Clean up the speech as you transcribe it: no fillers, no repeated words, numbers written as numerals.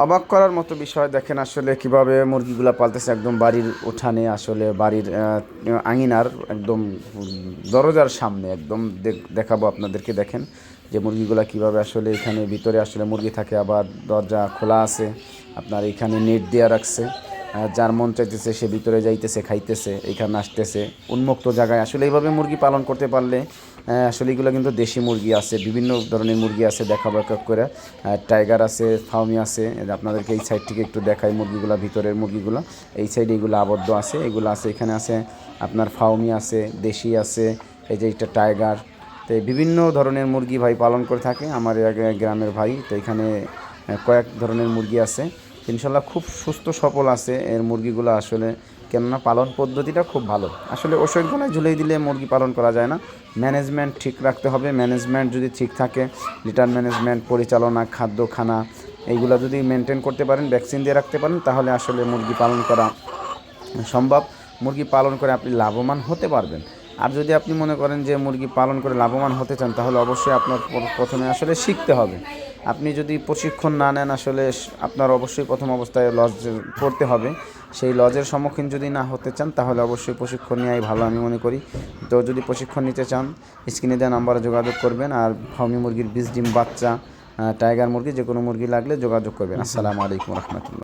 অবাক করার মতো বিষয় দেখেন আসলে কিভাবে মুরগিগুলা পালতেছে একদম বাড়ির উঠানে, আসলে বাড়ির আঙিনার একদম দরজার সামনে একদম দেখাবো আপনাদেরকে। দেখেন যে মুরগিগুলা কিভাবে আসলে এখানে ভিতরে আসলে মুরগি থাকে, আবার দরজা খোলা আছে, আপনার এখানে নেট দেওয়া রাখছে। যার মন চাইতেছে সে ভিতরে যাইতেছে, খাইতেছে, এখানে আসতেছে উন্মুক্ত জায়গায়। আসলে এইভাবে মুরগি পালন করতে পারলে আসলে এগুলো কিন্তু দেশি মুরগি আছে, বিভিন্ন ধরনের মুরগি আছে, দেখাবো এক এক করে। টাইগার আছে, ফার্মি আছে, আপনাদেরকে এই সাইড থেকে একটু দেখাই মুরগিগুলো, ভিতরের মুরগিগুলো এই সাইডে এগুলো আবদ্ধ আছে, এগুলো আছে এখানে আছে আপনার ফার্মি আছে, দেশি আছে, এই যে এটা টাইগার। তো বিভিন্ন ধরনের মুরগি ভাই পালন করে থাকে আমার গ্রামের ভাই। তো এখানে কয়েক ধরনের মুরগি আছে, ইনশাল্লাহ খুব সুস্থ সবল আছে এর মুরগিগুলো আসলে। কেননা পালন পদ্ধতিটা খুব ভালো। আসলে ওষুধ গলায় ঝুলিয়ে দিলে মুরগি পালন করা যায় না, ম্যানেজমেন্ট ঠিক রাখতে হবে। ম্যানেজমেন্ট যদি ঠিক থাকে, লিটার ম্যানেজমেন্ট, পরিচালনা, খাদ্য, খানা, এইগুলো যদি মেনটেন করতে পারেন, ভ্যাকসিন দিয়ে রাখতে পারেন, তাহলে আসলে মুরগি পালন করা সম্ভব। মুরগি পালন করে আপনি লাভবান হতে পারবেন। আর যদি আপনি মনে করেন যে মুরগি পালন করে লাভবান হতে চান, তাহলে অবশ্যই আপনার প্রথমে আসলে শিখতে হবে। আপনি যদি প্রশিক্ষণ না নেন, আসলে আপনার অবশ্যই প্রথম অবস্থায় লজ পড়তে হবে। সেই লজের সম্মুখীন যদি না হতে চান, তাহলে অবশ্যই প্রশিক্ষণ নেওয়াই ভালো আমি মনে করি। তো যদি প্রশিক্ষণ নিতে চান, স্ক্রিনে দেওয়া নাম্বারে যোগাযোগ করবেন। আর ফার্মি মুরগির বীজ, ডিম, বাচ্চা, টাইগার মুরগি, যে কোনো মুরগি লাগলে যোগাযোগ করবেন। আসসালামু আলাইকুম রহমতুল্লাহ।